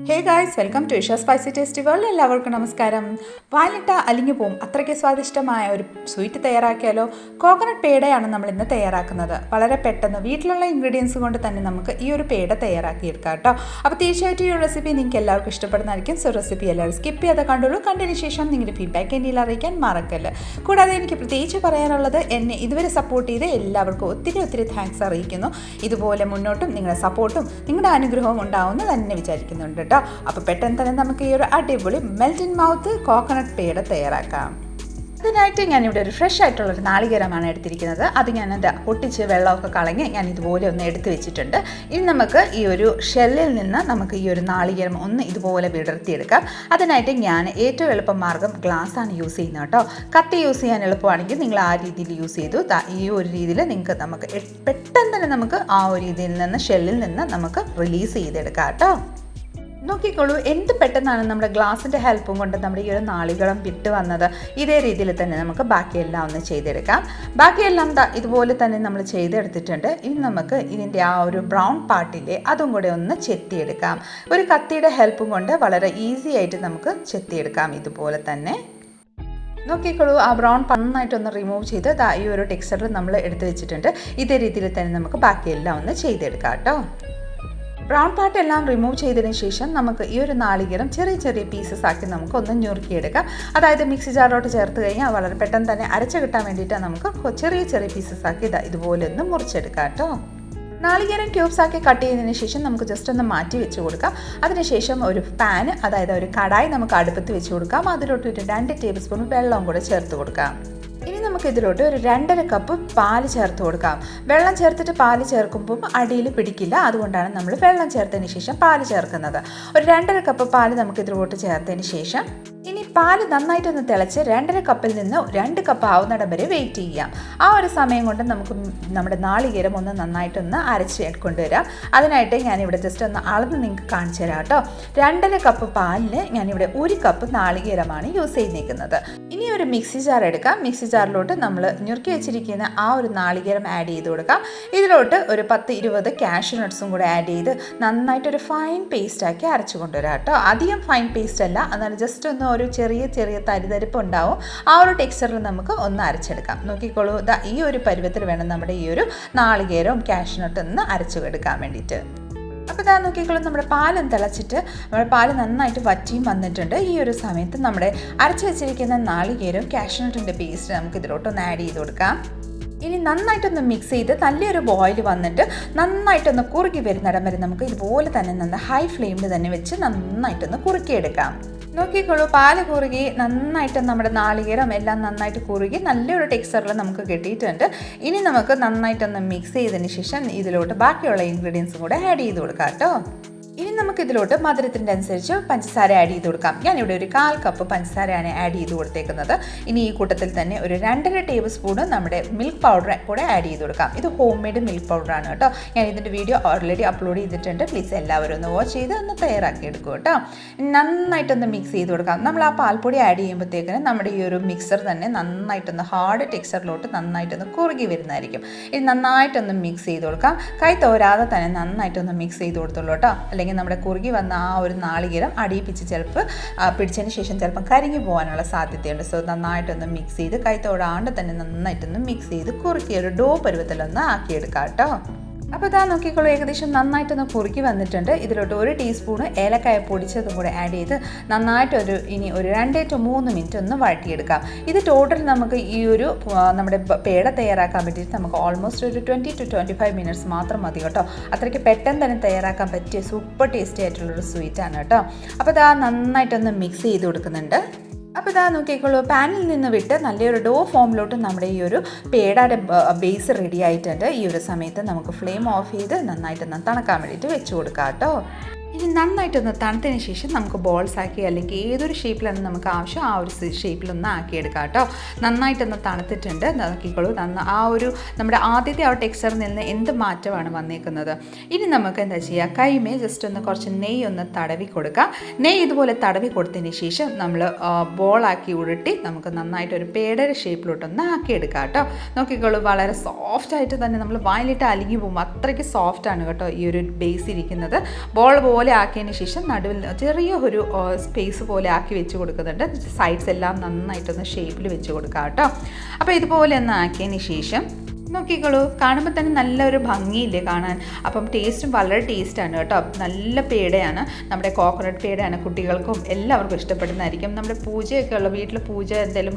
Hey guys, welcome to Isha spicy tasty world. എല്ലാവർക്കും നമസ്കാരം. വാലിട്ട അലിഞ്ഞു പോവും അത്രയ്ക്ക് സ്വാദിഷ്ടമായ ഒരു സ്വീറ്റ് തയ്യാറാക്കിയാലോ? കോക്കനട്ട് പേടയാണ് നമ്മൾ ഇന്ന് തയ്യാറാക്കുന്നത്. വളരെ പെട്ടെന്ന് വീട്ടിലുള്ള ഇൻഗ്രീഡിയൻസ് കൊണ്ട് തന്നെ നമുക്ക് ഈ ഒരു പേട തയ്യാറാക്കിയെടുക്കാം കേട്ടോ. അപ്പോൾ തീർച്ചയായിട്ടും ഈ ഒരു റെസിപ്പി നിങ്ങൾക്ക് എല്ലാവർക്കും ഇഷ്ടപ്പെടുന്നതായിരിക്കും. സോ റെസിപ്പി എല്ലാവരും സ്കിപ്പ് ചെയ്ത് കണ്ടുള്ളൂ. കണ്ടതിന് ശേഷം നിങ്ങളുടെ ഫീഡ്ബാക്ക് എന്നിൽ അറിയിക്കാൻ മറക്കല്ല. കൂടാതെ എനിക്ക് പ്രത്യേകിച്ച് പറയാനുള്ളത്, എന്നെ ഇതുവരെ സപ്പോർട്ട് ചെയ്ത് എല്ലാവർക്കും ഒത്തിരി താങ്ക്സ് അറിയിക്കുന്നു. ഇതുപോലെ മുന്നോട്ടും നിങ്ങളുടെ സപ്പോർട്ടും നിങ്ങളുടെ അനുഗ്രഹവും ഉണ്ടാവുമെന്ന് തന്നെ വിചാരിക്കുന്നുണ്ട് കേട്ടോ. അപ്പോൾ പെട്ടെന്ന് തന്നെ നമുക്ക് ഈ ഒരു അടിപൊളി melt in mouth coconut peda തയ്യാറാക്കാം. അതിനായിട്ട് ഞാനിവിടെ ഒരു ഫ്രഷ് ആയിട്ടുള്ളൊരു നാളികേരമാണ് എടുത്തിരിക്കുന്നത്. അത് ഞാനത് പൊട്ടിച്ച് വെള്ളമൊക്കെ കളഞ്ഞ് ഞാൻ ഇതുപോലെ ഒന്ന് എടുത്ത് വെച്ചിട്ടുണ്ട്. ഇനി നമുക്ക് ഈ ഒരു ഷെല്ലിൽ നിന്ന് നമുക്ക് ഈ ഒരു നാളികേരം ഒന്ന് ഇതുപോലെ വിടർത്തിയെടുക്കാം. അതിനായിട്ട് ഞാൻ ഏറ്റവും എളുപ്പ മാർഗ്ഗം ഗ്ലാസ്സാണ് യൂസ് ചെയ്യുന്നത് കേട്ടോ. കത്തി യൂസ് ചെയ്യാൻ എളുപ്പമാണെങ്കിൽ നിങ്ങൾ ആ രീതിയിൽ യൂസ് ചെയ്തു. ഈ ഒരു രീതിയിൽ നമുക്ക് പെട്ടെന്ന് തന്നെ നമുക്ക് ആ ഒരു രീതിയിൽ നിന്ന് ഷെല്ലിൽ നിന്ന് നമുക്ക് റിലീസ് ചെയ്തെടുക്കാം കേട്ടോ. നോക്കിക്കോളൂ, എന്ത് പെട്ടെന്നാണ് നമ്മുടെ ഗ്ലാസിൻ്റെ ഹെൽപ്പും കൊണ്ട് നമ്മുടെ ഈ ഒരു നാളികേരം വിട്ട് വന്നത്. ഇതേ രീതിയിൽ തന്നെ നമുക്ക് ബാക്കിയെല്ലാം ഒന്ന് ചെയ്തെടുക്കാം. ബാക്കിയെല്ലാം ഇതുപോലെ തന്നെ നമ്മൾ ചെയ്തെടുത്തിട്ടുണ്ട്. ഇനി നമുക്ക് ഇതിൻ്റെ ആ ഒരു ബ്രൗൺ പാർട്ടില്ലേ അതും കൂടെ ഒന്ന് ചെത്തിയെടുക്കാം. ഒരു കത്തിയുടെ ഹെൽപ്പും കൊണ്ട് വളരെ ഈസി ആയിട്ട് നമുക്ക് ചെത്തിയെടുക്കാം. ഇതുപോലെ തന്നെ നോക്കിക്കോളൂ, ആ ബ്രൗൺ നന്നായിട്ടൊന്ന് റിമൂവ് ചെയ്ത് ഈ ഒരു ടെക്സ്ചറിൽ നമ്മൾ എടുത്ത് വെച്ചിട്ടുണ്ട്. ഇതേ രീതിയിൽ തന്നെ നമുക്ക് ബാക്കിയെല്ലാം ഒന്ന് ചെയ്തെടുക്കാം കേട്ടോ. ബ്രൗൺ പാർട്ട് എല്ലാം റിമൂവ് ചെയ്തതിന് ശേഷം നമുക്ക് ഈ ഒരു നാളികേരം ചെറിയ പീസസ് ആക്കി നമുക്ക് ഒന്ന് ഞുറുക്കിയെടുക്കാം. അതായത് മിക്സി ജാറിലോട്ട് ചേർത്ത് കഴിഞ്ഞാൽ വളരെ പെട്ടെന്ന് തന്നെ അരച്ച് കിട്ടാൻ വേണ്ടിയിട്ട് നമുക്ക് ചെറിയ പീസസ് ആക്കി ഇതുപോലെ ഒന്ന് മുറിച്ചെടുക്കാം കേട്ടോ. നാളികേരം ക്യൂബ്സ് ആക്കി കട്ട് ചെയ്തതിന് ശേഷം നമുക്ക് ജസ്റ്റ് ഒന്ന് മാറ്റി വെച്ച് കൊടുക്കാം. അതിനുശേഷം ഒരു പാന്, അതായത് ഒരു കടായി നമുക്ക് അടുപ്പത്ത് വെച്ച് കൊടുക്കാം. അതിലോട്ട് ഒരു 2 ടേബിൾ സ്പൂൺ വെള്ളവും കൂടെ ചേർത്ത് കൊടുക്കാം. ഇനി നമുക്ക് ഇതിലോട്ട് ഒരു 2.5 കപ്പ് പാല് ചേർത്ത് കൊടുക്കാം. വെള്ളം ചേർത്തിട്ട് പാല് ചേർക്കുമ്പോൾ അടിയിൽ പിടിക്കില്ല, അതുകൊണ്ടാണ് നമ്മൾ വെള്ളം ചേർത്തതിന് ശേഷം പാല് ചേർക്കുന്നത്. ഒരു 2.5 കപ്പ് പാല് നമുക്ക് ഇതിലോട്ട് ചേർത്തതിന് ശേഷം ഇനി പാല് നന്നായിട്ടൊന്ന് തിളച്ച് 2.5 കപ്പിൽ നിന്ന് 2 കപ്പ് ആവുന്നിടം വരെ വെയിറ്റ് ചെയ്യാം. ആ ഒരു സമയം കൊണ്ട് നമുക്ക് നമ്മുടെ നാളികേരം ഒന്ന് നന്നായിട്ടൊന്ന് അരച്ച് കൊണ്ടുവരാം. അതിനായിട്ട് ഞാനിവിടെ ജസ്റ്റ് ഒന്ന് അളന്ന് നിങ്ങൾക്ക് കാണിച്ചു തരാം കേട്ടോ. 2.5 കപ്പ് പാലിന് ഞാനിവിടെ 1 കപ്പ് നാളികേരമാണ് യൂസ് ചെയ്തിരിക്കുന്നത്. ഇനി ഒരു മിക്സി ജാർ എടുക്കാം. മിക്സി ജാറിലോട്ട് നമ്മൾ ഞുറുക്കി വെച്ചിരിക്കുന്ന ആ ഒരു നാളികേരം ആഡ് ചെയ്ത് കൊടുക്കാം. ഇതിലോട്ട് ഒരു 10-20 കാഷ്യൂ നട്ട്സും കൂടെ ആഡ് ചെയ്ത് നന്നായിട്ടൊരു ഫൈൻ പേസ്റ്റാക്കി അരച്ചു കൊണ്ടുവരാം കേട്ടോ. അധികം ഫൈൻ പേസ്റ്റ് അല്ല, എന്നാൽ ജസ്റ്റ് ഒന്ന് ഒരു ചെറിയ തരിതരിപ്പ് ഉണ്ടാവും. ആ ഒരു ടെക്സ്ചറിൽ നമുക്ക് ഒന്ന് അരച്ചെടുക്കാം. നോക്കിക്കോളൂ, ഈ ഒരു പരുവത്തിൽ വേണം നമ്മുടെ ഈ ഒരു നാളികേരവും കാഷ്യൂ നട്ടും ഒന്ന് അരച്ചെടുക്കാൻ വേണ്ടിയിട്ട്. അപ്പോൾ നോക്കിക്കോളൂ, നമ്മുടെ പാലും തിളച്ചിട്ട് നമ്മുടെ പാല് നന്നായിട്ട് വറ്റിയും വന്നിട്ടുണ്ട്. ഈ ഒരു സമയത്ത് നമ്മുടെ അരച്ച് വെച്ചിരിക്കുന്ന നാളികേരവും കാഷ്യൂ നട്ടിൻ്റെ പേസ്റ്റ് നമുക്ക് ഇതിലോട്ടൊന്ന് ആഡ് ചെയ്ത് കൊടുക്കാം. ഇനി നന്നായിട്ടൊന്ന് മിക്സ് ചെയ്ത് നല്ലൊരു ബോയിൽ വന്നിട്ട് നന്നായിട്ടൊന്ന് കുറുകി വരുന്നിടം വരെ നമുക്ക് ഇതുപോലെ തന്നെ ഹൈ ഫ്ലെയിമിൽ തന്നെ വെച്ച് നന്നായിട്ടൊന്ന് കുറുക്കിയെടുക്കാം. നോക്കിക്കോളൂ, പാല് കുറുകി നന്നായിട്ട് നമ്മുടെ നാളികേരം എല്ലാം നന്നായിട്ട് കുറുകി നല്ലൊരു ടെക്സ്ചറിൽ നമുക്ക് കിട്ടിയിട്ടുണ്ട്. ഇനി നമുക്ക് നന്നായിട്ടൊന്ന് മിക്സ് ചെയ്തതിന് ശേഷം ഇതിലോട്ട് ബാക്കിയുള്ള ഇൻഗ്രീഡിയൻസും കൂടെ ആഡ് ചെയ്ത് കൊടുക്കാം കേട്ടോ. ഇനി നമുക്ക് ഇതിലോട്ട് മധുരത്തിൻ്റെ അനുസരിച്ച് പഞ്ചസാര ആഡ് ചെയ്ത് കൊടുക്കാം. ഞാനിവിടെ ഒരു 1/4 കപ്പ് പഞ്ചസാരയാണ് ആഡ് ചെയ്ത് കൊടുത്തേക്കുന്നത്. ഇനി ഈ കൂട്ടത്തിൽ തന്നെ ഒരു 2.5 ടേബിൾ സ്പൂണ് നമ്മുടെ മിൽക്ക് പൗഡർ കൂടെ ആഡ് ചെയ്ത് കൊടുക്കാം. ഇത് ഹോം മെയ്ഡ് മിൽക്ക് പൗഡറാണ് കേട്ടോ. ഞാൻ ഇതിൻ്റെ വീഡിയോ ഓൾറെഡി അപ്ലോഡ് ചെയ്തിട്ടുണ്ട്. പ്ലീസ് എല്ലാവരും ഒന്ന് വാച്ച് ചെയ്ത് ഒന്ന് തയ്യാറാക്കി എടുക്കും കേട്ടോ. നന്നായിട്ടൊന്ന് മിക്സ് ചെയ്ത് കൊടുക്കാം. നമ്മൾ ആ പാൽപ്പൊടി ആഡ് ചെയ്യുമ്പോഴത്തേക്കിന് നമ്മുടെ ഈ ഒരു മിക്സർ തന്നെ നന്നായിട്ടൊന്ന് ഹാർഡ് ടെക്സ്ചറിലോട്ട് നന്നായിട്ടൊന്ന് കുറുകി വരുന്നതായിരിക്കും. ഇത് നന്നായിട്ടൊന്ന് മിക്സ് ചെയ്ത് കൊടുക്കാം. കൈ തോരാതെ തന്നെ നന്നായിട്ടൊന്ന് മിക്സ് ചെയ്ത് കൊടുത്തോളൂ കേട്ടോ. അല്ലെങ്കിൽ നമ്മുടെ കുറുകി വന്ന ആ ഒരു നാളികേരം അടിയിപ്പിച്ച് ചിലപ്പോൾ പിടിച്ചതിന് ശേഷം ചിലപ്പം കരിഞ്ഞു പോകാനുള്ള സാധ്യതയുണ്ട്. സോ നന്നായിട്ടൊന്ന് മിക്സ് ചെയ്ത് കൈ തൊടാണ്ട് തന്നെ നന്നായിട്ടൊന്ന് മിക്സ് ചെയ്ത് കുറുക്കി ഒരു ഡോ പരുവത്തിലൊന്ന് ആക്കിയെടുക്കാം കേട്ടോ. അപ്പോൾ നോക്കിക്കോളൂ, ഏകദേശം നന്നായിട്ടൊന്ന് കുറുക്കി വന്നിട്ടുണ്ട്. ഇതിലോട്ട് 1 ടീസ്പൂണ് ഏലക്കായ പൊടിച്ചതും കൂടെ ആഡ് ചെയ്ത് നന്നായിട്ടൊരു 2 to 3 മിനിറ്റ് ഒന്ന് വഴറ്റിയെടുക്കാം. ഇത് ടോട്ടൽ നമുക്ക് ഈ ഒരു നമ്മുടെ പേട തയ്യാറാക്കാൻ വേണ്ടിയിട്ട് നമുക്ക് ഓൾമോസ്റ്റ് ഒരു 20 to 25 മിനിറ്റ്സ് മാത്രം മതി കേട്ടോ. അത്രയ്ക്ക് പെട്ടെന്ന് തന്നെ തയ്യാറാക്കാൻ പറ്റിയ സൂപ്പർ ടേസ്റ്റി ആയിട്ടുള്ളൊരു സ്വീറ്റാണ് കേട്ടോ. അപ്പോൾ നന്നായിട്ടൊന്ന് മിക്സ് ചെയ്ത് കൊടുക്കുന്നുണ്ട്. അപ്പോൾ നോക്കിക്കോളൂ, പാനിൽ നിന്ന് വിട്ട് നല്ലൊരു ഡോ ഫോമിലോട്ട് നമ്മുടെ ഈ ഒരു പേടയുടെ ബേസ് റെഡി ആയിട്ടുണ്ട്. ഈ ഒരു സമയത്ത് നമുക്ക് ഫ്ലെയിം ഓഫ് ചെയ്ത് നന്നായിട്ടൊന്ന് തണുക്കാൻ വേണ്ടിയിട്ട് വെച്ച് കൊടുക്കാം കേട്ടോ. ഇനി നന്നായിട്ടൊന്ന് തണുത്തതിന് ശേഷം നമുക്ക് ബോൾസ് ആക്കി അല്ലെങ്കിൽ ഏതൊരു ഷേപ്പിലാണ് നമുക്ക് ആവശ്യം ആ ഒരു ഷേപ്പിലൊന്ന് ആക്കിയെടുക്കാം കേട്ടോ. നന്നായിട്ടൊന്ന് തണുത്തിട്ടുണ്ട്. നോക്കിക്കോളൂ, ആ ഒരു നമ്മുടെ ആദ്യത്തെ ആ ടെക്സ്ചറിൽ നിന്ന് എന്ത് മാറ്റമാണ് വന്നേക്കുന്നത്. ഇനി നമുക്ക് എന്താ ചെയ്യുക, കൈമേ ജസ്റ്റ് ഒന്ന് കുറച്ച് നെയ്യ് ഒന്ന് തടവി കൊടുക്കാം. നെയ്യ് ഇതുപോലെ തടവി കൊടുത്തതിന് ശേഷം നമ്മൾ ബോളാക്കി ഉരുട്ടി നമുക്ക് നന്നായിട്ടൊരു പേടയുടെ ഷേപ്പിലോട്ടൊന്ന് ആക്കിയെടുക്കാം കേട്ടോ. നോക്കിക്കോളൂ, വളരെ സോഫ്റ്റായിട്ട് തന്നെ നമ്മൾ വായിലിട്ട് അലിഞ്ഞു പോകും. അത്രയ്ക്ക് സോഫ്റ്റാണ് കേട്ടോ ഈ ഒരു ബേസ് ഇരിക്കുന്നത്. ബോൾ പോലെ ഇതുപോലെ ആക്കിയതിന് ശേഷം നടുവിൽ ചെറിയ ഒരു സ്പേസ് പോലെ ആക്കി വെച്ച് കൊടുക്കുന്നുണ്ട്. സൈഡ്സ് എല്ലാം നന്നായിട്ടൊന്ന് ഷേപ്പിൽ വെച്ച് കൊടുക്കാം കേട്ടോ. അപ്പോൾ ഇതുപോലെ ഒന്ന് ആക്കിയതിന് ശേഷം നോക്കിക്കോളൂ, കാണുമ്പോൾ തന്നെ നല്ലൊരു ഭംഗിയില്ലേ കാണാൻ. അപ്പം ടേസ്റ്റും വളരെ ടേസ്റ്റാണ് കേട്ടോ. നല്ല പേടയാണ്, നമ്മുടെ കോക്കനട്ട് പേടയാണ്. കുട്ടികൾക്കും എല്ലാവർക്കും ഇഷ്ടപ്പെടുന്നതായിരിക്കും. നമ്മുടെ പൂജയൊക്കെ ഉള്ള വീട്ടിൽ പൂജ എന്തെങ്കിലും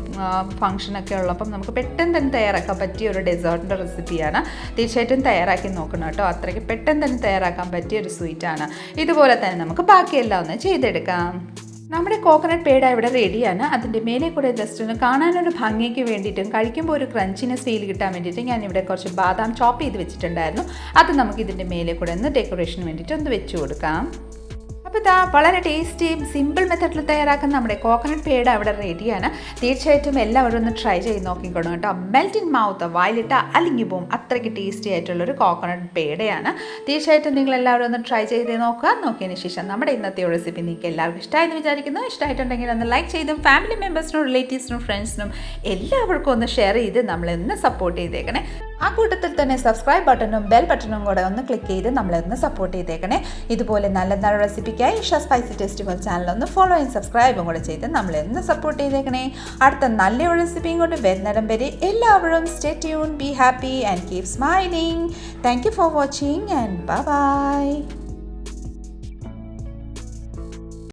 ഫംഗ്ഷനൊക്കെ ഉള്ളപ്പം നമുക്ക് പെട്ടെന്ന് തന്നെ തയ്യാറാക്കാൻ പറ്റിയ ഒരു ഡെസേർട്ടിൻ്റെ റെസിപ്പിയാണ്. തീർച്ചയായിട്ടും തയ്യാറാക്കി നോക്കണം കേട്ടോ. അത്രയ്ക്ക് പെട്ടെന്ന് തന്നെ തയ്യാറാക്കാൻ പറ്റിയ ഒരു സ്വീറ്റാണ്. ഇതുപോലെ തന്നെ നമുക്ക് ബാക്കിയെല്ലാം ഒന്ന് ചെയ്തെടുക്കാം. നമ്മുടെ കോക്കനട്ട് പേട ഇവിടെ റെഡിയാണ്. അതിൻ്റെ മേലെ കൂടെ ജസ്റ്റ് ഒന്ന് കാണാനൊരു ഭംഗിക്ക് വേണ്ടിയിട്ടും കഴിക്കുമ്പോൾ ഒരു ക്രഞ്ചിനെസ് ഫീൽ കിട്ടാൻ വേണ്ടിയിട്ട് ഞാനിവിടെ കുറച്ച് ബാദാം ചോപ്പ് ചെയ്ത് വെച്ചിട്ടുണ്ടായിരുന്നു. അത് നമുക്ക് ഇതിൻ്റെ മേലെ കൂടെ ഒന്ന് ഡെക്കറേഷന് വേണ്ടിയിട്ട് ഒന്ന് വെച്ച് കൊടുക്കാം. അപ്പോൾ ഇതാ വളരെ ടേസ്റ്റിയും സിമ്പിൾ മെത്തഡിൽ തയ്യാറാക്കുന്ന നമ്മുടെ കോക്കനട്ട് പേട അവിടെ റെഡിയാണ്. തീർച്ചയായിട്ടും എല്ലാവരും ഒന്ന് ട്രൈ ചെയ്ത് നോക്കിക്കോണം കേട്ടോ. മെൽറ്റ് ഇൻ മൗത്ത്, വായിലിട്ട അലിഞ്ഞു പോവും, അത്രയ്ക്ക് ടേസ്റ്റി ആയിട്ടുള്ളൊരു കോക്കനട്ട് പേടയാണ്. തീർച്ചയായിട്ടും നിങ്ങൾ എല്ലാവരും ഒന്ന് ട്രൈ ചെയ്ത് നോക്കുക. നോക്കിയതിന് ശേഷം നമ്മുടെ ഇന്നത്തെ റെസിപ്പി നിങ്ങൾക്ക് എല്ലാവർക്കും ഇഷ്ടമായെന്ന് വിചാരിക്കുന്നു. ഇഷ്ടമായിട്ടുണ്ടെങ്കിൽ ഒന്ന് ലൈക്ക് ചെയ്തും ഫാമിലി മെമ്പേഴ്സിനും റിലേറ്റീവ്സിനും ഫ്രണ്ട്സിനും എല്ലാവർക്കും ഒന്ന് ഷെയർ ചെയ്ത് നമ്മളൊന്ന് സപ്പോർട്ട് ചെയ്തേക്കണേ. ആ കൂട്ടത്തിൽ തന്നെ സബ്സ്ക്രൈബ് ബട്ടണും ബെൽ ബട്ടണും കൂടെ ഒന്ന് ക്ലിക്ക് ചെയ്ത് നമ്മളൊന്ന് സപ്പോർട്ട് ചെയ്തേക്കണേ. ഇതുപോലെ നല്ല നല്ല റെസിപ്പിക്കായി Isha spicy taste world channel ഒന്ന് ഫോളോ ചെയ്യും സബ്സ്ക്രൈബും കൂടെ ചെയ്ത് നമ്മളൊന്ന് സപ്പോർട്ട് ചെയ്തേക്കണേ. അടുത്ത നല്ലൊരു റെസിപ്പിയും കൊണ്ട് വരുന്നിടം വരെ എല്ലാവരും stay tune, be happy and keep smiling. Thank you for watching and bye bye.